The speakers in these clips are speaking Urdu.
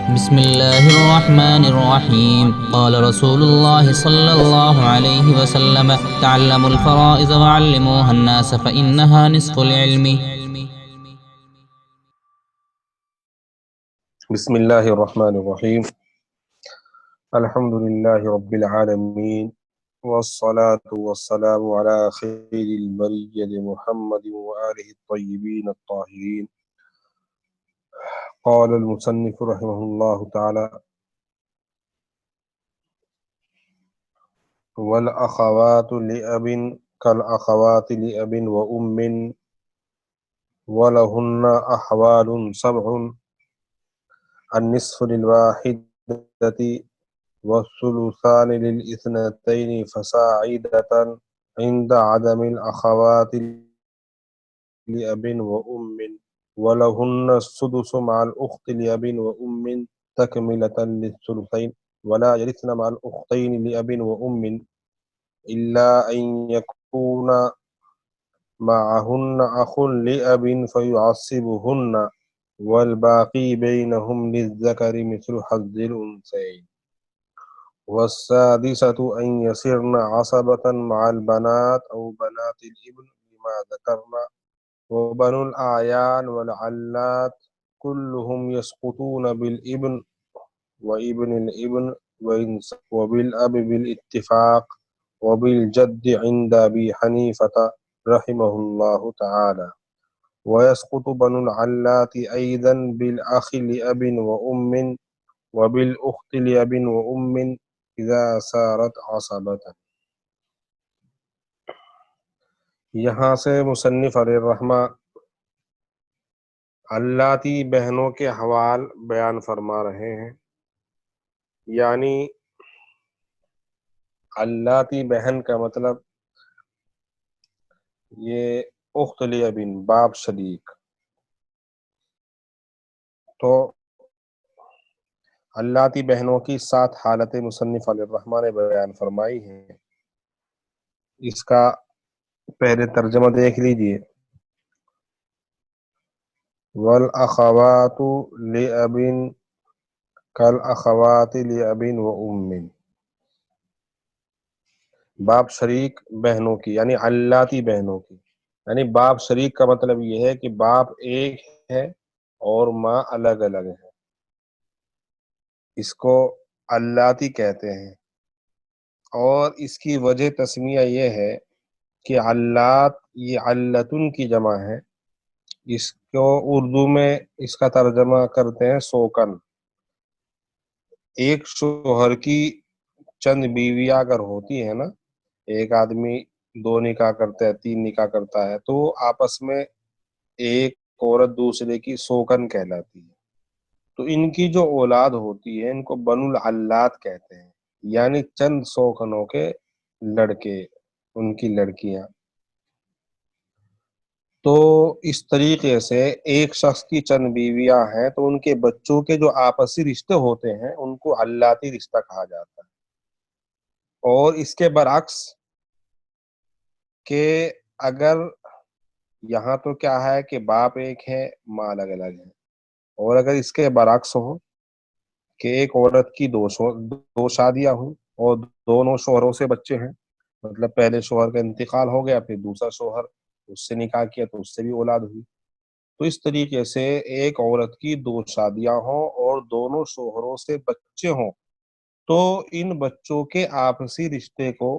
بسم الله الرحمن الرحيم. قال رسول الله صلى الله عليه وسلم: تعلموا الفرائض وعلموها الناس فإنها نصف العلم. بسم الله الرحمن الرحيم. الحمد لله رب العالمين، والصلاة والسلام على خير البرية محمد وآله الطيبين الطاهرين. قال المصنف رحمه الله تعالى: والأخوات لأب كالأخوات لأب وأم، ولهن أحوال سبع: النصف للواحدة، والثلثان للإثنتين فصاعدة، عند عدم الأخوات لأب وأم، ولهن السدس مع الأخت لأب وأم تكملة للثلثين، ولا يرثن مع الأختين لأب وأم إلا أن يكون معهن أخ لأب فيعصبهن، والباقي بينهم للذكر مثل حظ الأنثيين. والسادسة أن يصيرن عصبة مع البنات أو بنات الابن لما ذكرنا. وبنو الأعيان والعلات كلهم يسقطون بالابن وابن الابن وبالأب بالاتفاق، وبالجد عند أبي حنيفة رحمه الله تعالى. ويسقط بنو العلات أيضا بالأخ لأب وأم، وبالأخت لأب وأم اذا صارت عصبة. یہاں سے مصنف علیہ الرحمہ علاتی بہنوں کے حوال بیان فرما رہے ہیں. یعنی علاتی بہن کا مطلب یہ اخت لابن، باپ شریک. تو علاتی بہنوں کی 7 حالتیں مصنف علیہ الرحمہ نے بیان فرمائی ہیں. اس کا پہلے ترجمہ دیکھ لیجئے. والاخوات لاب کالاخوات لاب وام، باپ شریک بہنوں کی یعنی علاتی بہنوں کی. یعنی باپ شریک کا مطلب یہ ہے کہ باپ ایک ہے اور ماں الگ الگ ہے. اس کو علاتی کہتے ہیں. اور اس کی وجہ تسمیہ یہ ہے کہ علات یہ علتن کی جمع ہے. اس کو اردو میں اس کا ترجمہ کرتے ہیں سوکن. ایک شوہر کی چند بیویاں اگر ہوتی ہے نا، ایک آدمی 2 نکاح کرتا ہے، 3 نکاح کرتا ہے، تو آپس میں ایک عورت دوسرے کی سوکن کہلاتی ہے. تو ان کی جو اولاد ہوتی ہے ان کو بنو العلات کہتے ہیں، یعنی چند سوکنوں کے لڑکے، ان کی لڑکیاں. تو اس طریقے سے ایک شخص کی چند بیویاں ہیں تو ان کے بچوں کے جو آپسی رشتے ہوتے ہیں ان کو علاتی رشتہ کہا جاتا ہے. اور اس کے برعکس کہ اگر یہاں تو کیا ہے کہ باپ ایک ہے، ماں الگ الگ ہے. اور اگر اس کے برعکس ہو کہ ایک عورت کی 2 شادیاں ہوں اور دونوں شوہروں سے بچے ہیں، مطلب پہلے شوہر کا انتقال ہو گیا، پھر دوسرا شوہر اس سے نکاح کیا تو اس سے بھی اولاد ہوئی. تو اس طریقے سے ایک عورت کی 2 شادیاں ہوں اور دونوں شوہروں سے بچے ہوں تو ان بچوں کے آپسی رشتے کو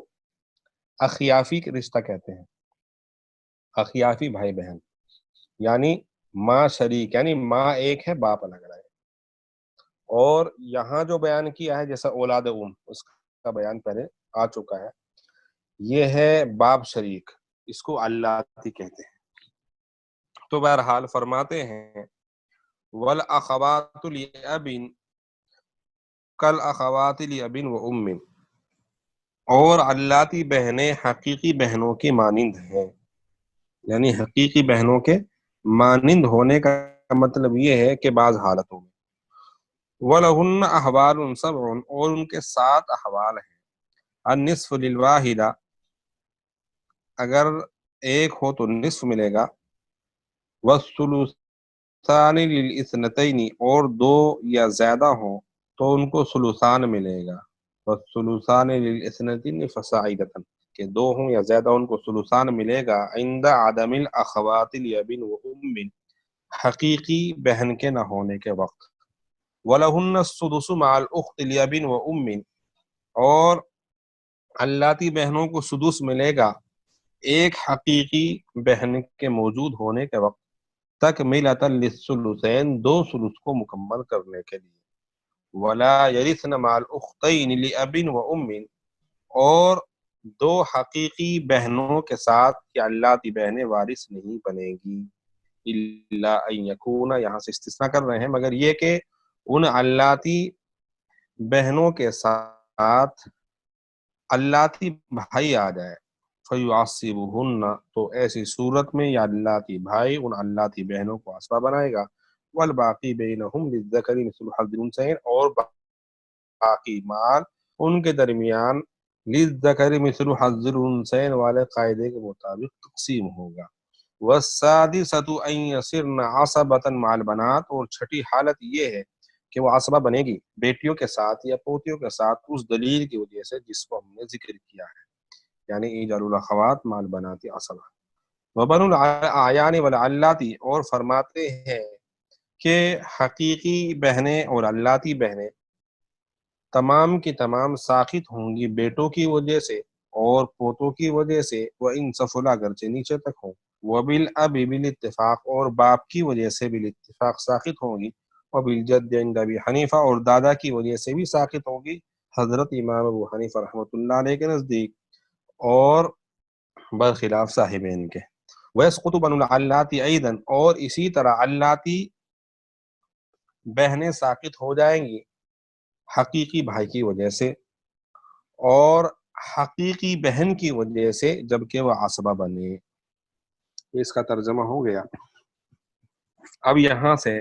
اخیافی رشتہ کہتے ہیں. اخیافی بھائی بہن، یعنی ماں شریک، یعنی ماں ایک ہے باپ الگ الگ ہے. اور یہاں جو بیان کیا ہے جیسا اولاد اس کا بیان پہلے آ چکا ہے، یہ ہے باپ شریک، اس کو علاتی کہتے ہیں. تو بہرحال فرماتے ہیں والاخوات لاب کالاخوات لاب وام، اور علاتی بہنیں حقیقی بہنوں کی مانند ہیں. یعنی حقیقی بہنوں کے مانند ہونے کا مطلب یہ ہے کہ بعض حالتوں میں وَلَهُنَّ أَحْوَالٌ سَبْعٌ، اور ان کے 7 احوال ہیں. النصف للواحدہ، اگر ایک ہو تو نصف ملے گا. ثانی للاثنتین، اور دو یا زیادہ ہوں تو ان کو ثلثان ملے گا، والثلثان للاثنتین فصاعدۃ، کہ دو ہوں یا زیادہ ان کو ثلثان ملے گا، عند عدم الاخوات الاب و ام، حقیقی بہن کے نہ ہونے کے وقت، وَلَهُنَّ السُّدُسُ مع الْأُخْتِ لِأَبٍ وَأُمٍ، اور اللاتی بہنوں کو سدس ملے گا ایک حقیقی بہن کے موجود ہونے کے وقت، تکملۃ للثلثین، دو ثلث کو مکمل کرنے کے لیے، ولا یرثن مع الاختین لأب وأم، اور دو حقیقی بہنوں کے ساتھ کہ اللاتی بہنیں وارث نہیں بنے گی، الا ان یکون، یہاں سے استثناء کر رہے ہیں، مگر یہ کہ ان اللاتی بہنوں کے ساتھ اللاتی بھائی آ جائے، فیعصبہن، تو ایسی صورت میں یا اللاتی بھائی ان اللاتی بہنوں کو عصبہ بنائے گا، والباقی بینہم للذکر مثل حظ الانثیین، اور باقی مال ان کے درمیان للذکر مثل حظ الانثیین والے قاعدے کے مطابق تقسیم ہوگا، والسادسۃ ان یصرن عصبۃ مع البنات، اور چھٹی حالت یہ ہے کہ وہ عصبہ بنے گی بیٹیوں کے ساتھ یا پوتیوں کے ساتھ اس دلیل کی وجہ سے جس کو ہم نے ذکر کیا ہے، یعنی ایجاد الاخوات مع البنات عصبہ، وبنو الاعیان والعلاتی، اور فرماتے ہیں کہ حقیقی بہنیں اور اللاتی بہنیں تمام کی تمام ساخط ہوں گی بیٹوں کی وجہ سے اور پوتوں کی وجہ سے، وہ ان سفلا اگرچہ نیچے تک ہوں، وبالاب بالاتفاق، اور باپ کی وجہ سے بالاتفاق ساخط ہوں گی، وبالجد عند ابی حنیفہ، اور دادا کی وجہ سے بھی ساخط ہوگی حضرت امام ابو حنیفہ رحمۃ اللہ علیہ کے نزدیک، اور برخلاف صاحبین کے، ویسقط بنو العلاتی ایضا، اور اسی طرح اللاتی بہنیں ساقط ہو جائیں گی حقیقی بھائی کی وجہ سے اور حقیقی بہن کی وجہ سے جبکہ وہ عصبہ بنے۔ اس کا ترجمہ ہو گیا۔ اب یہاں سے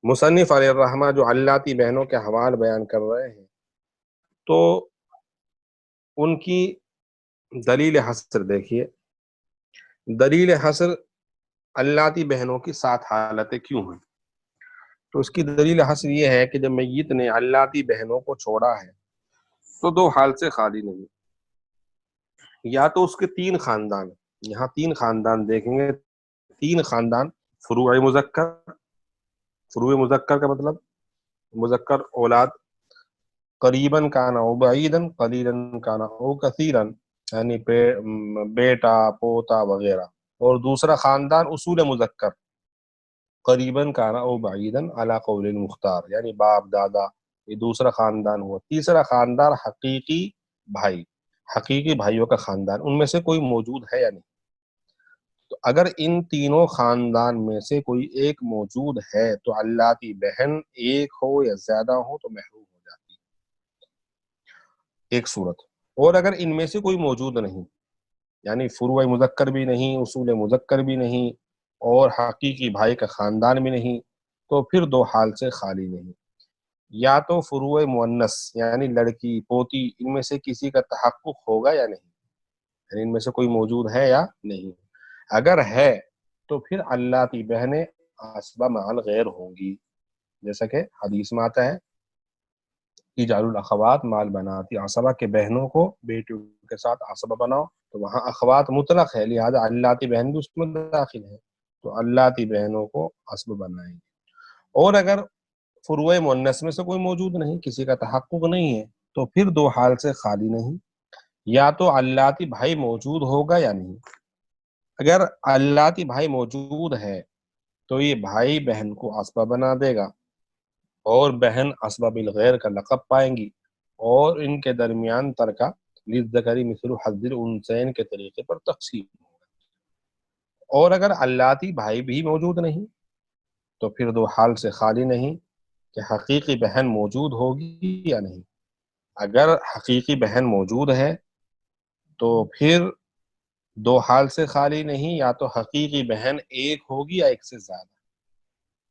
مصنف علیہ الرحمہ جو اللاتی بہنوں کے حوال بیان کر رہے ہیں تو ان کی دلیل حصر دیکھیے۔ دلیل حصر اللاتی بہنوں کی 7 حالتیں کیوں ہیں، تو اس کی دلیل حصر یہ ہے کہ جب میت نے اللاتی بہنوں کو چھوڑا ہے تو 2 حال سے خالی نہیں، یا تو اس کے 3 خاندان، یہاں 3 خاندان دیکھیں گے، 3 خاندان، فروع مذکر، فروع مذکر کا مطلب مذکر اولاد، قریباً کانا او بعیداً، قلیلاً کانا او کثیراً، یعنی بیٹا پوتا وغیرہ، اور دوسرا خاندان اصول مذکر، قریباً کانا او بعیداً علی قول المختار، یعنی باپ دادا، یہ دوسرا خاندان ہوا۔ تیسرا خاندان حقیقی بھائی، حقیقی بھائیوں کا خاندان، ان میں سے کوئی موجود ہے یا نہیں، تو اگر ان تینوں خاندان میں سے کوئی ایک موجود ہے تو اللاتی بہن ایک ہو یا زیادہ ہو تو محروم ہو جاتی ایک صورت، اور اگر ان میں سے کوئی موجود نہیں، یعنی فروع مذکر بھی نہیں، اصول مذکر بھی نہیں، اور حقیقی بھائی کا خاندان بھی نہیں، تو پھر 2 حال سے خالی نہیں، یا تو فروع مؤنث یعنی لڑکی پوتی ان میں سے کسی کا تحقق ہوگا یا نہیں، یعنی ان میں سے کوئی موجود ہے یا نہیں، اگر ہے تو پھر اللاتی بہنیں عصبہ مع الغیر ہوں گی، جیسا کہ حدیث میں آتا ہے ایجاد الاخوات مع البنات عصبہ، کے بہنوں کو بیٹیوں کے ساتھ عصبہ بناؤ، تو وہاں اخوات مطلق ہے، لہذا اللاتی بہن بھی اس میں داخل ہے، تو اللاتی بہنوں کو عصبہ بنائیں گے، اور اگر فروع مؤنث میں سے کوئی موجود نہیں، کسی کا تحقق نہیں ہے، تو پھر 2 حال سے خالی نہیں، یا تو اللاتی بھائی موجود ہوگا یا نہیں، اگر اللاتی بھائی موجود ہے تو یہ بھائی بہن کو عصبہ بنا دے گا، اور بہن عصبہ بالغیر کا لقب پائیں گی، اور ان کے درمیان ترکہ للذکر مثل حظ الانثیین کے طریقے پر تقسیم ہوگا، اور اگر اللاتی بھائی بھی موجود نہیں تو پھر 2 حال سے خالی نہیں کہ حقیقی بہن موجود ہوگی یا نہیں، اگر حقیقی بہن موجود ہے تو پھر 2 حال سے خالی نہیں، یا تو حقیقی بہن ایک ہوگی یا ایک سے زیادہ،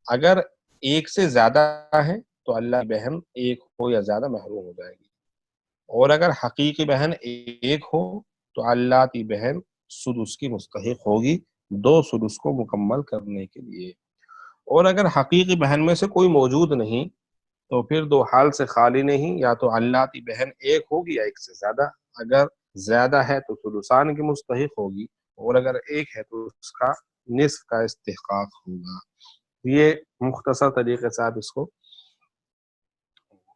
اگر ایک سے زیادہ ہے تو اللہ کی بہن ایک ہو یا زیادہ محروم ہو جائے گی، اور اگر حقیقی بہن ایک ہو تو اللہ کی بہن سدس کی مستحق ہوگی 2 سدس کو مکمل کرنے کے لیے، اور اگر حقیقی بہن میں سے کوئی موجود نہیں تو پھر دو حال سے خالی نہیں، یا تو اللاتی بہن ایک ہوگی یا ایک سے زیادہ، اگر زیادہ ہے تو ثلثان کی مستحق ہوگی، اور اگر ایک ہے تو اس کا نصف کا استحقاق ہوگا۔ یہ مختصر طریقے سے آپ اس کو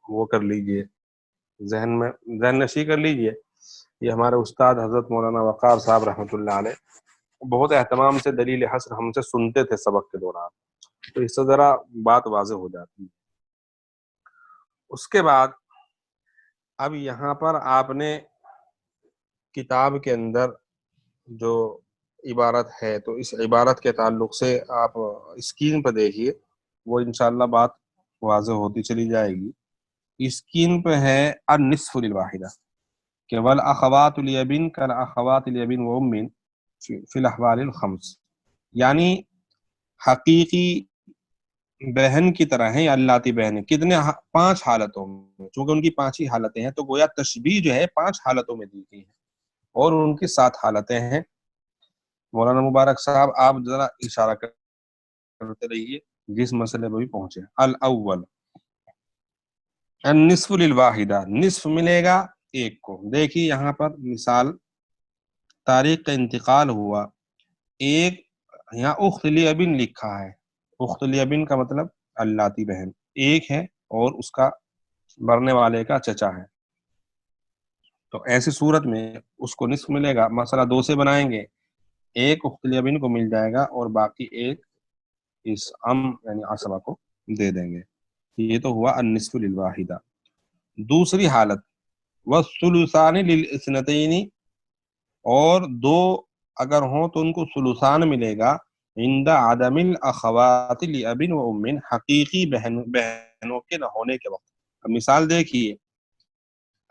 وہ کر لیجئے، ذہن نشی کر لیجئے۔ یہ ہمارے استاد حضرت مولانا وقار صاحب رحمۃ اللہ علیہ بہت اہتمام سے دلیل حصر ہم سے سنتے تھے سبق کے دوران، تو اس سے ذرا بات واضح ہو جاتی ہے۔ اس کے بعد اب یہاں پر آپ نے کتاب کے اندر جو عبارت ہے تو اس عبارت کے تعلق سے آپ اسکرین پہ دیکھیے، وہ انشاءاللہ بات واضح ہوتی چلی جائے گی۔ اسکرین پہ ہے النصف للواحدہ کہ والاخوات الیبن کالاخوات الیبن و امن فی الاحوال الخمس، یعنی حقیقی بہن کی طرح ہیں یا اللاتی بہنیں، کتنے 5 حالتوں میں، چونکہ ان کی 5 ہی حالتیں ہیں تو گویا تشبیہ جو ہے 5 حالتوں میں دی گئی ہے، اور ان کی 7 حالتیں ہیں۔ مولانا مبارک صاحب آپ ذرا اشارہ کرتے رہیے جس مسئلے پہ بھی پہنچے۔ الاول النصف للواحدہ، نصف ملے گا ایک کو۔ دیکھیے یہاں پر مثال، تاریخ کا انتقال ہوا، ایک یہاں اخت لابن لکھا ہے، اخت لابن کا مطلب اللاتی بہن ایک ہے اور اس کا مرنے والے کا چچا ہے، تو ایسی صورت میں اس کو نصف ملے گا۔ مسئلہ 2 سے بنائیں گے، ایک اخت لابن کو مل جائے گا اور باقی ایک اس یعنی عصبہ کو دے دیں گے۔ یہ تو ہوا النصف للواحدہ۔ دوسری حالت والثلثان للاثنتین، اور 2 اگر ہوں تو ان کو ثلثان ملے گا عند عدم الاخوات لاب و ام، حقیقی بہنوں کے نہ ہونے کے وقت۔ اب مثال دیکھیے،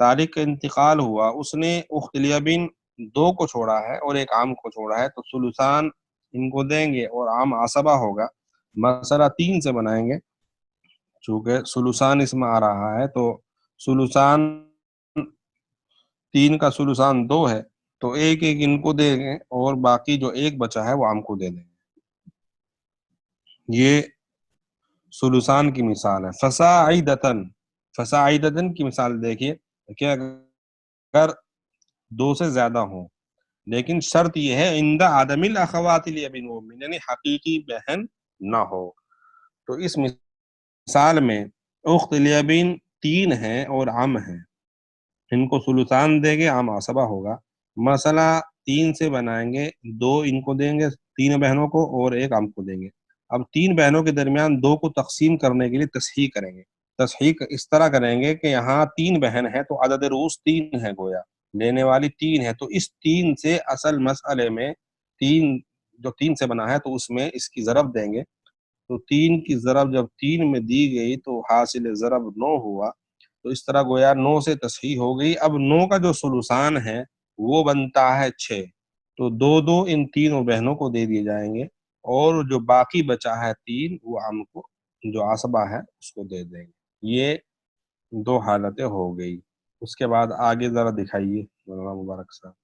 تاریخ کا انتقال ہوا، اس نے اخت لابن 2 کو چھوڑا ہے اور ایک عام کو چھوڑا ہے، تو ثلثان ان کو دیں گے اور عام عصبہ ہوگا۔ مسئلہ 3 سے بنائیں گے، چونکہ ثلثان اس میں آ رہا ہے تو ثلثان 3 کا ثلثان 2 ہے، تو ایک ایک ان کو دیں گے اور باقی جو ایک بچا ہے وہ عام کو دے دیں گے۔ یہ ثلثان کی مثال ہے۔ فصاعدتن، فصاعدتن کی مثال دیکھیے کہ اگر 2 سے زیادہ ہوں، لیکن شرط یہ ہے عند عدم الاخوات لاب و ام، یعنی حقیقی بہن نہ ہو۔ تو اس مثال میں اخت لابن 3 ہیں اور عم ہیں، ان کو ثلثان دیں گے، عام عصبہ ہوگا۔ مسئلہ 3 سے بنائیں گے، 2 ان کو دیں گے 3 بہنوں کو اور ایک عم کو دیں گے۔ اب 3 بہنوں کے درمیان 2 کو تقسیم کرنے کے لیے تصحیح کریں گے۔ تصحیح اس طرح کریں گے کہ یہاں 3 بہن ہے تو عدد رؤوس 3 ہے، گویا لینے والی 3 ہے، تو اس 3 سے اصل مسئلے میں 3 جو 3 سے بنا ہے تو اس میں اس کی ضرب دیں گے، تو 3 کی ضرب جب 3 میں دی گئی تو حاصل ضرب 9 ہوا، تو اس طرح گویا 9 سے تصحیح ہو گئی۔ اب 9 کا جو ثلثان ہے وہ بنتا ہے 6، تو 2 ان تینوں بہنوں کو دے دیے جائیں گے، اور جو باقی بچا ہے 3 وہ عم کو جو عصبہ ہے اس کو دے دیں گے۔ یہ 2 حالتیں ہو گئی۔ اس کے بعد آگے ذرا دکھائیے مولانا مبارک صاحب،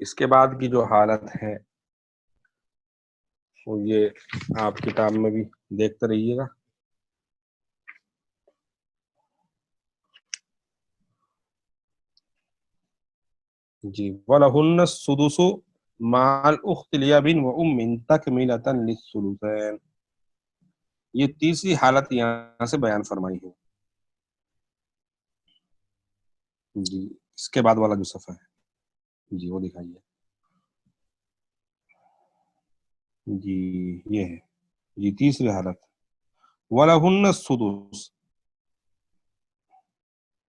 اس کے بعد کی جو حالت ہے وہ یہ آپ کتاب میں بھی دیکھتے رہیے گا۔ جی، وَلَهُنَّ السُّدُسُ مَعَ الْأُخْتِ لِأَبٍ وَأُمٍّ تَكْمِلَةً لِلثُّلُثَيْنِ، یہ تیسری حالت یہاں سے بیان فرمائی ہے۔ جی، اس کے بعد والا جو صفحہ ہے جی وہ دکھائیے۔ جی یہ ہے جی تیسری حالت، وَلَهُنَّ السُّدُسُ،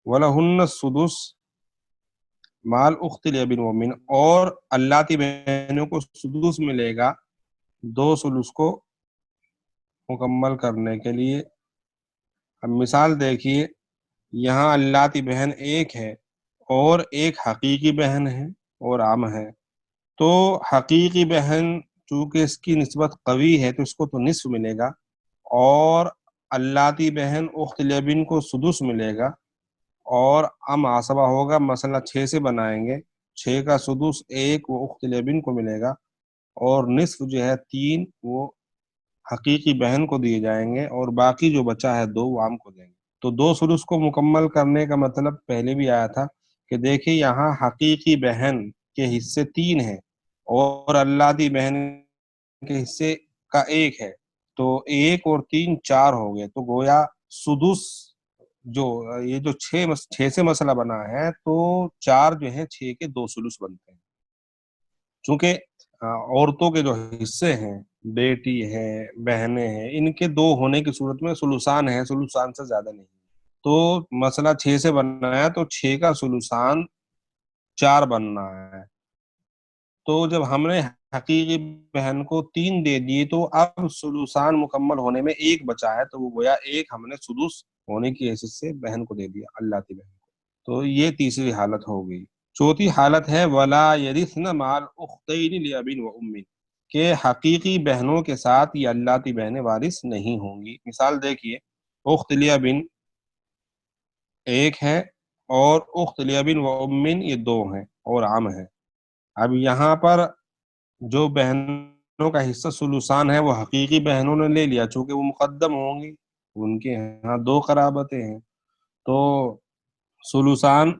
وَلَهُنَّ السُّدُسُ مع الاخت لابن ومن، اور اللاتی بہنوں کو سدس ملے گا 2 ثلث کو مکمل کرنے کے لیے۔ اب مثال دیکھیے، یہاں اللاتی بہن ایک ہے اور ایک حقیقی بہن ہے اور عم ہے، تو حقیقی بہن چونکہ اس کی نسبت قوی ہے تو اس کو تو نصف ملے گا، اور اللاتی بہن اخت لابن کو سدس ملے گا اور عم عصبہ ہوگا۔ مسئلہ 6 سے بنائیں گے، 6 کا سدس 1 وہ اخت لابن کو ملے گا، اور نصف جو ہے 3 وہ حقیقی بہن کو دیے جائیں گے، اور باقی جو بچا ہے 2 وہ عام کو دیں گے۔ تو 2 ثلث کو مکمل کرنے کا مطلب پہلے بھی آیا تھا کہ دیکھیں یہاں حقیقی بہن کے حصے 3 ہیں اور اللہ کی بہن کے حصے کا 1 ہے، تو 1 اور 3 4 ہو گئے، تو گویا سدس جو یہ جو 6 سے مسئلہ بنا ہے تو 4 جو ہے 6 کے 2 ثلث بنتے ہیں۔ چونکہ عورتوں کے جو حصے ہیں، بیٹی ہے، بہنیں ہیں، ان کے 2 ہونے کی صورت میں ثلثان ہے، ثلثان سے زیادہ نہیں۔ تو مسئلہ 6 سے بننا ہے تو 6 کا ثلثان 4 بننا ہے۔ تو جب ہم نے حقیقی بہن کو 3 دے دیے تو اب ثلثان مکمل ہونے میں 1 بچا ہے، تو وہ گویا 1 ہم نے سدس ہونے کی حیثیت سے بہن کو دے دیا، اللہ کی بہن کو۔ تو یہ تیسری حالت ہو گئی۔ چوتھی حالت ہے ولا یرثن مع الاختین لأب و ام، کہ حقیقی بہنوں کے ساتھ یہ اللہ کی بہنیں وارث نہیں ہوں گی۔ مثال دیکھیے، اخت لأب 1 ہے اور اخت لأب و ام یہ 2 ہیں اور عم ہے۔ اب یہاں پر جو بہنوں کا حصہ ثلثان ہے وہ حقیقی بہنوں نے لے لیا، چونکہ وہ مقدم ہوں گی، ان کے یہاں 2 قرابتیں ہیں، تو ثلثان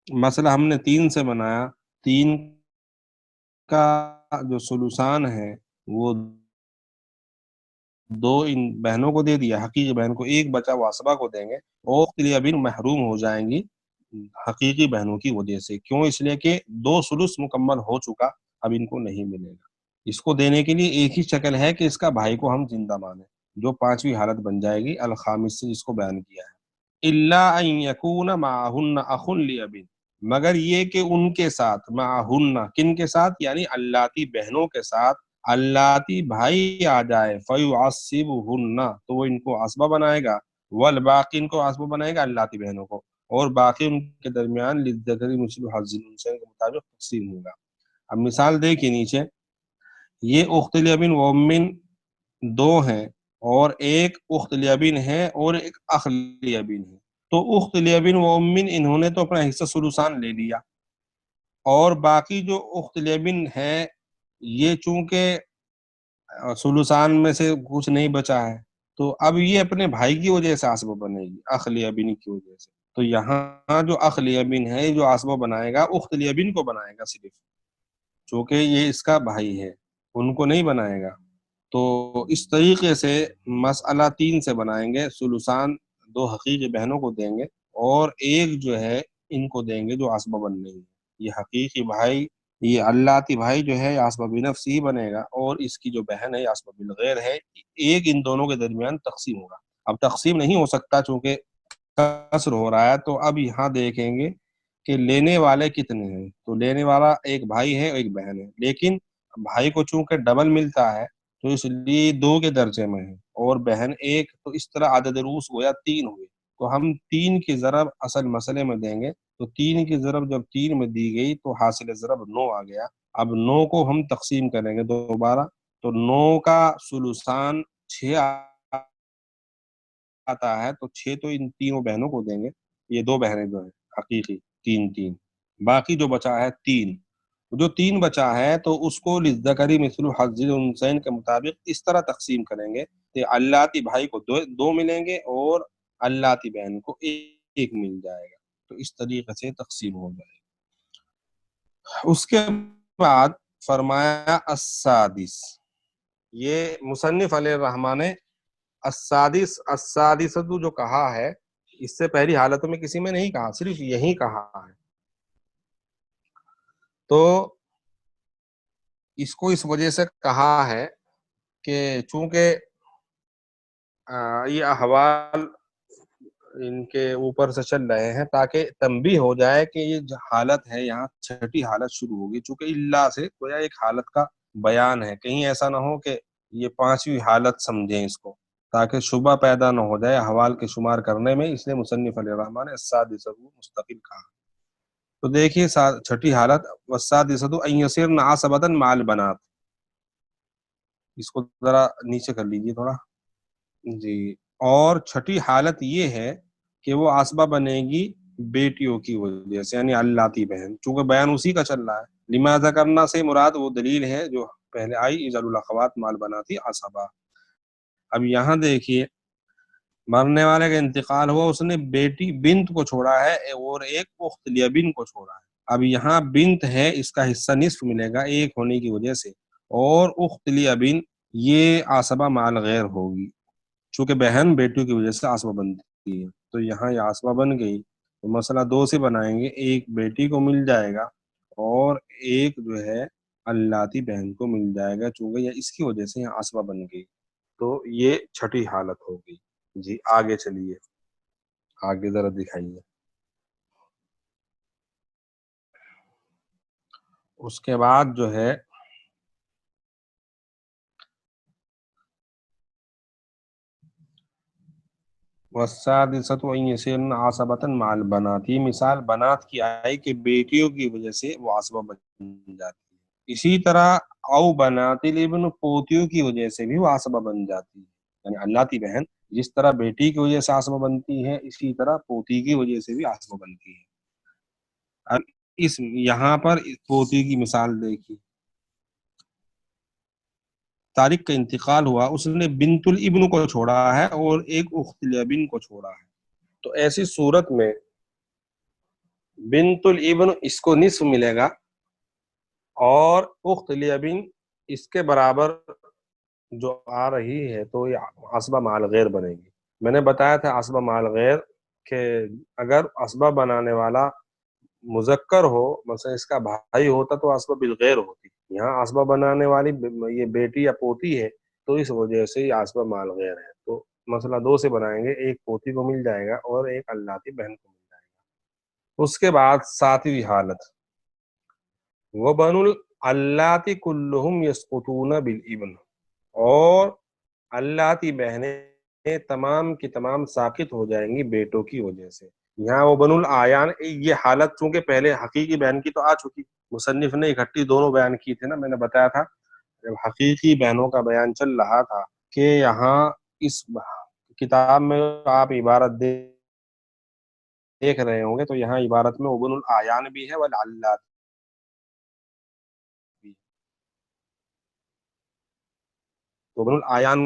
مسئلہ ہم نے 3 سے بنایا، 3 کا جو ثلثان ہے وہ 2 ان بہنوں کو دے دیا، حقیقی بہن کو 1 بچا وہ عصبہ کو دیں گے، اور ابھی محروم ہو جائیں گی حقیقی بہنوں کی وجہ سے۔ کیوں؟ اس لیے کہ 2 ثلث مکمل ہو چکا، اب ان کو نہیں ملے گا۔ اس کو دینے کے لیے ایک ہی شکل ہے کہ اس کا بھائی کو ہم زندہ مانیں، جو 5ویں حالت بن جائے گی الخامس سے، جس کو بیان کیا ہے۔ الا ان یکون معہن اخ لأب، مگر یہ کہ ان کے ساتھ، معہن کن کے ساتھ، یعنی اللاتی بہنوں کے ساتھ اللاتی بھائی آ جائے، فیعصبہن تو وہ ان کو عصبہ بنائے گا، والباقی ان کو عصبہ بنائے گا اللاتی بہنوں کو، اور باقی ان کے درمیان للذکر مثل حظ الانثیین کے مطابق تقسیم ہوگا۔ اب مثال دیکھیے نیچے، یہ اخت لأب و ام 2 ہیں اور 1 اخت لأب ہے اور 1 اخ لأب ہے، تو اخت لأب و ام انہوں نے تو اپنا حصہ ثلثان لے لیا، اور باقی جو اخت لأب ہے یہ چونکہ ثلثان میں سے کچھ نہیں بچا ہے، تو اب یہ اپنے بھائی کی وجہ سے عصبہ بنے گی، اخ لأب کی وجہ سے۔ تو یہاں جو اخ لأب ہے جو عصبہ بنائے گا اخت لأب کو بنائے گا صرف، چونکہ یہ اس کا بھائی ہے، ان کو نہیں بنائے گا۔ تو اس طریقے سے مسئلہ 3 سے بنائیں گے، ثلثان 2 حقیقی بہنوں کو دیں گے اور 1 جو ہے ان کو دیں گے جو عصبہ بن رہی ہے۔ یہ حقیقی بھائی، یہ اللاتی بھائی جو ہے عصبہ بنفس ہی بنے گا، اور اس کی جو بہن ہے عصبہ بالغیر ہے، 1 ان دونوں کے درمیان تقسیم ہوگا۔ اب تقسیم نہیں ہو سکتا چونکہ قصر ہو رہا ہے، تو اب یہاں دیکھیں گے کہ لینے والے کتنے ہیں، تو لینے والا 1 بھائی ہے اور 1 بہن ہے، لیکن بھائی کو چونکہ ڈبل ملتا ہے تو اس لیے 2 کے درجے میں ہے اور بہن 1، تو اس طرح عدد رؤوس گویا 3 ہوئے، تو ہم 3 کی ضرب اصل مسئلے میں دیں گے، تو 3 کی ضرب جب 3 میں دی گئی تو حاصل ضرب 9 آ گیا۔ اب 9 کو ہم تقسیم کریں گے دوبارہ، تو 9 کا ثلثان 6 آتا ہے، تو 6 تو ان تینوں بہنوں کو دیں گے، یہ 2 بہنیں جو ہیں حقیقی 3 باقی جو بچا ہے 3، جو 3 بچا ہے تو اس کو للذکر مثل حظ الانثیین کے مطابق اس طرح تقسیم کریں گے کہ اللاتی بھائی کو 2 ملیں گے اور اللاتی بہن کو 1 مل جائے گا، تو اس طریقے سے تقسیم ہو جائے گا۔ اس کے بعد فرمایا السادس، یہ مصنف علیہ الرحمٰن نے السادسۃ جو کہا ہے، اس سے پہلی حالتوں میں کسی میں نہیں کہا، صرف یہی کہا ہے، تو اس کو اس وجہ سے کہا ہے کہ چونکہ یہ احوال ان کے اوپر سے چل رہے ہیں تاکہ تنبیہ ہو جائے کہ یہ جو حالت ہے یہاں 6ٹھی حالت شروع ہوگی، چونکہ اللہ سے کوئی ایک حالت کا بیان ہے، کہیں ایسا نہ ہو کہ یہ 5ویں حالت سمجھیں اس کو، تاکہ شبہ پیدا نہ ہو جائے احوال کے شمار کرنے میں، اس لیے مصنف علیہ الرحمٰن نے السادسۃ مستقل کہا۔ تو دیکھیے 6ٹھی حالت، والسادسۃ ان یصرن عصبۃ مع البنات، اس کو ذرا نیچے کر لیجیے تھوڑا جی، اور 6ٹھی حالت یہ ہے کہ وہ عصبہ بنے گی بیٹیوں کی وجہ سے، یعنی اللاتی بہن، چونکہ بیان اسی کا چل رہا ہے، لما ذکرنا سے مراد وہ دلیل ہے جو پہلے آئی، اذا الاخوات مال بناتی عصبہ۔ اب یہاں دیکھیے، مرنے والے کا انتقال ہوا، اس نے بیٹی بنت کو چھوڑا ہے اور ایک اخت لیبن کو چھوڑا ہے۔ اب یہاں بنت ہے، اس کا حصہ نصف ملے گا ایک ہونے کی وجہ سے، اور اخت لیبن یہ عصبہ مال غیر ہوگی، چونکہ بہن بیٹیوں کی وجہ سے عصبہ بنتی ہے، تو یہاں یہ عصبہ بن گئی، تو مسئلہ دو سے بنائیں گے، ایک بیٹی کو مل جائے گا اور ایک جو ہے اللاتی بہن کو مل جائے گا، چونکہ یہ اس کی وجہ سے یہاں عصبہ بن گئی، تو یہ چھٹی حالت ہوگی۔ جی آگے چلیے، آگے ذرا دکھائیے۔ اس کے بعد جو ہے وَالسَّادِسَةُ أَن يَصِيرْنَ عَصَبَةً مَعَ الْبَنَاتِ، یہ مثال بنات کی آئی کہ بیٹیوں کی وجہ سے وہ عصبہ بن جاتی ہے، اسی طرح او بنات الابن، پوتیوں کی وجہ سے بھی وہ عصبہ بن جاتی ہے، یعنی اللاتی بہن جس طرح بیٹی کی وجہ سے عصبہ بنتی ہے، اسی طرح پوتی کی وجہ سے بھی عصبہ بنتی ہے۔ اب اس یہاں پر پوتی کی مثال دیکھیے، طارق کا انتقال ہوا، اس نے بنت الابن کو چھوڑا ہے اور ایک اخت الابن کو چھوڑا ہے، تو ایسی صورت میں بنت الابن اس کو نصف ملے گا اور اخت الابن اس کے برابر جو آ رہی ہے، تو یہ عصبہ مع الغیر بنے گی۔ میں نے بتایا تھا عصبہ مع الغیر کہ اگر عصبہ بنانے والا مذکر ہو، مثلا اس کا بھائی ہوتا تو عصبہ بالغیر ہوتی، یہاں عصبہ بنانے والی یہ بیٹی یا پوتی ہے، تو اس وجہ سے یہ عصبہ مع الغیر ہے، تو مسئلہ دو سے بنائیں گے، ایک پوتی کو مل جائے گا اور ایک اللاتی بہن کو مل جائے گا۔ اس کے بعد ساتویں حالت، وَبَنُو اللاتی کلہم یسقطون بالابن، اور اللاتی بہنیں تمام کی تمام ساقط ہو جائیں گی بیٹوں کی وجہ سے۔ یہاں وہ بنو العیان، یہ حالت چونکہ پہلے حقیقی بہن کی تو آ چکی، مصنف نے اکٹھی دونوں بیان کی تھے نا، میں نے بتایا تھا جب حقیقی بہنوں کا بیان چل رہا تھا کہ یہاں اس کتاب میں آپ عبارت دیکھ رہے ہوں گے، تو یہاں عبارت میں وبن العیان بھی ہے والعلات بھی، وبن العیان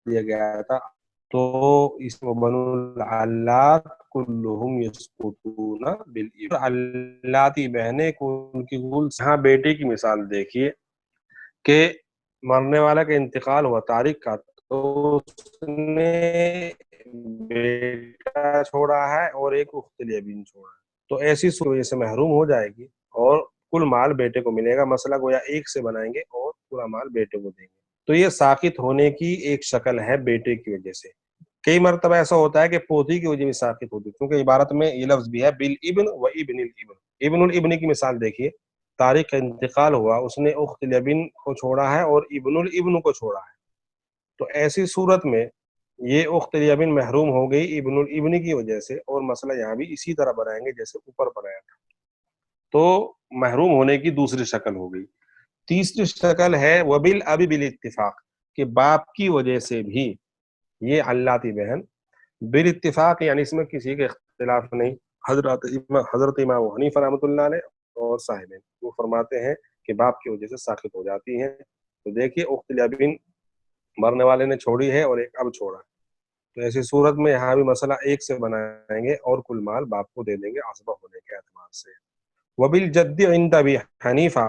دیا گیا تھا، تو اس وبن العلات کلہم یسقطون بالابن، اللاتی بہنیں ان کی کل، یہاں بیٹے کی مثال دیکھیے کہ مرنے والا کا انتقال ہوا طارق کا، تو اس نے بیٹا چھوڑا ہے اور ایک اخت لیبین چھوڑا ہے، تو ایسی صورت سے محروم ہو جائے گی اور کل مال بیٹے کو ملے گا، مسئلہ گویا ایک سے بنائیں گے اور پورا مال بیٹے کو دیں گے، تو یہ ساقط ہونے کی ایک شکل ہے بیٹے کی وجہ سے۔ کئی مرتبہ ایسا ہوتا ہے کہ پوتی کی وجہ میں ساقط ہوتی ہے، کیونکہ عبارت میں یہ لفظ بھی ہے بالابن و ابن الابن۔ ابن الابن کی مثال دیکھیے، طارق کا انتقال ہوا، اس نے اخت الابن کو چھوڑا ہے اور ابن الابن کو چھوڑا ہے، تو ایسی صورت میں یہ اخت الابن محروم ہو گئی ابن الابن کی وجہ سے، اور مسئلہ یہاں بھی اسی طرح بنائیں گے جیسے اوپر بنایا تھا، تو محروم ہونے کی دوسری شکل ہو گئی۔ تیسری شکل ہے وبالاب بالاتفاق، کہ باپ کی وجہ سے بھی یہ اللاتی بہن بالاتفاق، یعنی اس میں کسی کا اختلاف نہیں، حضرت امام حنیفہ رحمۃ اللہ علیہ اور صاحبین وہ فرماتے ہیں کہ باپ کی وجہ سے ساقط ہو جاتی ہیں، تو دیکھیے اخت الابن مرنے والے نے چھوڑی ہے اور ایک اب چھوڑا، تو ایسی صورت میں یہاں بھی مسئلہ ایک سے بنائیں گے اور کل مال باپ کو دے دیں گے عصبہ ہونے کے اعتبار سے۔ وبالجد عند ابی حنیفہ،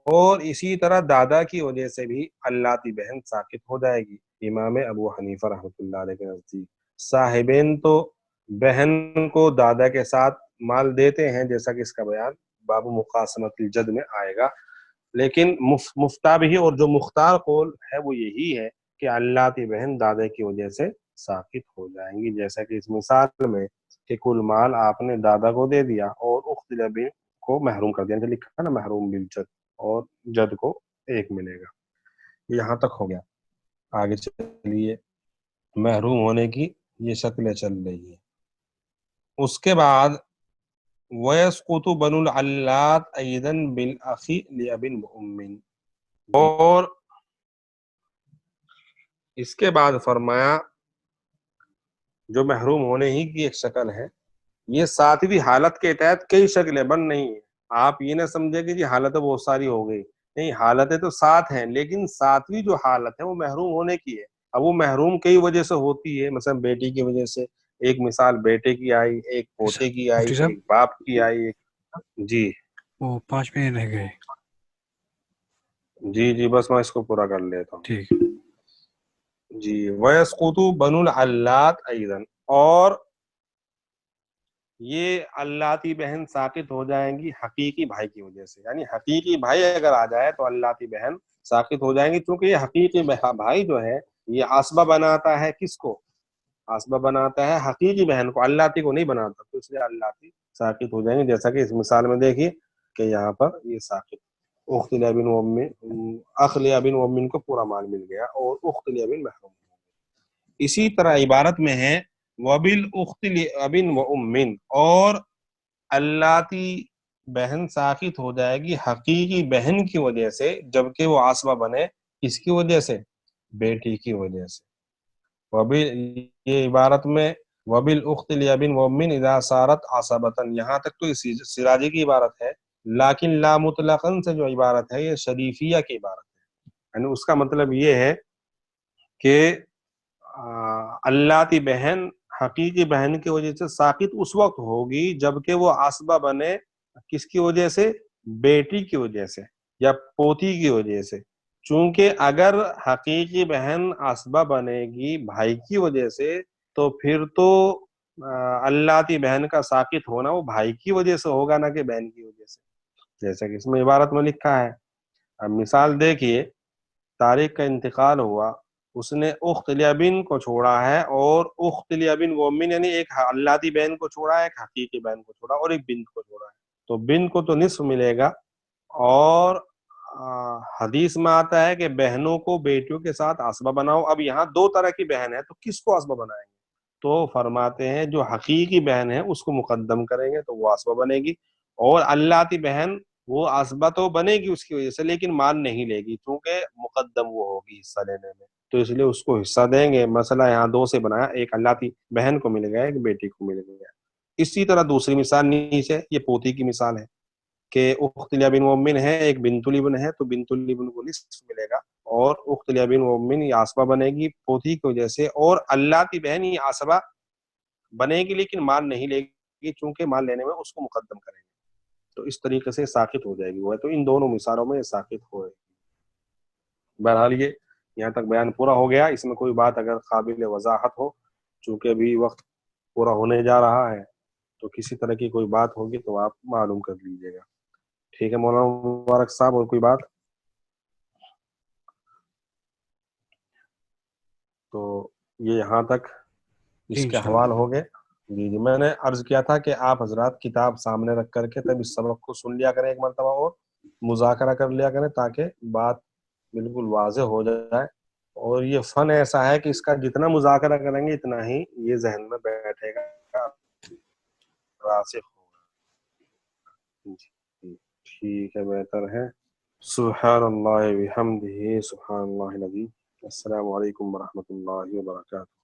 اور اسی طرح دادا کی وجہ سے بھی اللاتی بہن ساقط ہو جائے گی امام ابو حنیفہ رحمۃ اللہ علیہ کے نزدیک۔ صاحبین تو بہن کو دادا کے ساتھ مال دیتے ہیں، جیسا کہ اس کا بیان باب مقاسمت الجد میں آئے گا، لیکن مفتہ بھی اور جو مختار قول ہے وہ یہی ہے کہ اللاتی بہن دادا کی وجہ سے ساقط ہو جائیں گی، جیسا کہ اس مثال میں کہ کل مال آپ نے دادا کو دے دیا اور اخت الابن کو محروم کر دیا، لکھا نا محروم بالجد، اور جد کو ایک ملے گا۔ یہاں تک ہو گیا، آگے چلیے، محروم ہونے کی یہ شکلیں چل رہی ہیں۔ اس کے بعد وَيَسْقُطُ بَنُو الْعَلَّاتِ أَيْضًا بِالْأَخِ لِأَبٍ وَأُمٍّ، اور اس کے بعد فرمایا جو محروم ہونے ہی کی ایک شکل ہے، یہ ساتویں حالت کے تحت کئی شکلیں بن نہیں ہیں، آپ یہ نہ سمجھے کہ جی حالتیں بہت ساری ہو گئی، نہیں، حالتیں تو 7 ہیں، لیکن 7ویں جو حالت ہے وہ محروم ہونے کی ہے. اب وہ محروم کئی وجہ سے ہوتی ہے، مثلا بیٹی کی وجہ سے، ایک مثال بیٹے کی آئی، ایک پوتے کی آئی، مفتی صاحب ایک باپ کی آئی، جی وہ 5 منٹ رہ گئے. جی بس میں اس کو پورا کر لیتا ہوں. ٹھیک. جی وَيَسْقُطُ بَنُو الْعَلَّاتِ أَيْضًا، اور یہ اللاتی بہن ساقط ہو جائیں گی حقیقی بھائی کی وجہ سے، یعنی حقیقی بھائی اگر آ جائے تو اللاتی بہن ساقط ہو جائیں گی، کیونکہ یہ حقیقی بھائی جو ہے یہ عصبہ بناتا ہے کس کو؟ عصبہ بناتا ہے حقیقی بہن کو، اللاتی کو نہیں بناتا، تو اس لیے اللاتی ساقط ہو جائیں گے، جیسا کہ اس مثال میں دیکھیے کہ یہاں پر یہ ساقط اخت لابن و ام، اخ لابن و ام کو پورا مال مل گیا اور اخت لابن محروم. اسی طرح عبارت میں ہے وبالاخت لابن و ام، اور اللاتی بہن ساقط ہو جائے گی حقیقی بہن کی وجہ سے، جبکہ وہ عصبہ بنے اس کی وجہ سے، بیٹی کی وجہ سے. یہ عبارت میں وبالاخت لابن و ام اذا صارت عصبۃ، یہاں تک تو سراجی کی عبارت ہے، لیکن لا مطلقاً سے جو عبارت ہے یہ شریفیہ کی عبارت ہے، یعنی اس کا مطلب یہ ہے کہ اللاتی بہن حقیقی بہن کی وجہ سے ساقط اس وقت ہوگی جبکہ وہ عصبہ بنے کس کی وجہ سے؟ بیٹی کی وجہ سے یا پوتی کی وجہ سے. چونکہ اگر حقیقی بہن عصبہ بنے گی بھائی کی وجہ سے تو پھر تو اللاتی بہن کا ساقط ہونا وہ بھائی کی وجہ سے ہوگا، نہ کہ بہن کی وجہ سے، جیسا کہ اس میں عبارت میں لکھا ہے. اب مثال دیکھیے، طارق کا انتقال ہوا، اس نے اخت لابن کو چھوڑا ہے اور اخت لابن و ام، یعنی ایک اللاتی بہن کو چھوڑا ہے، ایک حقیقی بہن کو چھوڑا اور ایک بنت کو چھوڑا ہے. تو بنت کو تو نصف ملے گا، اور حدیث میں آتا ہے کہ بہنوں کو بیٹیوں کے ساتھ عصبہ بناؤ. اب یہاں 2 طرح کی بہن ہے، تو کس کو عصبہ بنائیں گے؟ تو فرماتے ہیں جو حقیقی بہن ہے اس کو مقدم کریں گے تو وہ عصبہ بنے گی، اور اللاتی بہن وہ عصبہ تو بنے گی اس کی وجہ سے لیکن مال نہیں لے گی، کیونکہ مقدم وہ ہوگی حصہ لینے میں، تو اس لیے اس کو حصہ دیں گے. مسئلہ یہاں 2 سے بنایا، ایک اللاتی بہن کو مل گیا، ایک بیٹی کو مل گیا. اسی طرح دوسری مثال نیچے یہ پوتی کی مثال ہے کہ اخت لابن و ام ہے، ایک بنت الابن ہے، تو بنت الابن کو نصف ملے گا، اور اخت لابن و ام یہ عصبہ بنے گی پوتی کی وجہ سے، اور اللاتی بہن یہ عصبہ بنے گی لیکن مال نہیں لے گی، چونکہ مال لینے میں اس کو مقدم کریں گے. تو اس طریقے سے ساقط ہو جائے گی وہ ہے. تو ان دونوں مثالوں میں یہ ساقط ہوئے. بہرحال یہ یہاں تک بیان پورا ہو گیا. اس میں کوئی بات اگر قابل وضاحت ہو، چونکہ ابھی وقت پورا ہونے جا رہا ہے، تو کسی طرح کی کوئی بات ہوگی تو آپ معلوم کر لیجیے گا. ٹھیک ہے مولانا مبارک صاحب، اور کوئی بات؟ تو یہ یہاں تک اس کے حوال ہو گئے. جی میں نے عرض کیا تھا کہ آپ حضرات کتاب سامنے رکھ کر کے تب اس سبق کو سن لیا کریں ایک مرتبہ اور مذاکرہ کر لیا کریں، تاکہ بات بالکل واضح ہو جائے. اور یہ فن ایسا ہے کہ اس کا جتنا مذاکرہ کریں گے اتنا ہی یہ ذہن میں بیٹھے گا، راسخ ہوگا. جی ٹھیک ہے، بہتر ہے. سبحان اللہ بحمدہ، سبحان اللہ العظیم. السلام علیکم ورحمۃ اللہ وبرکاتہ.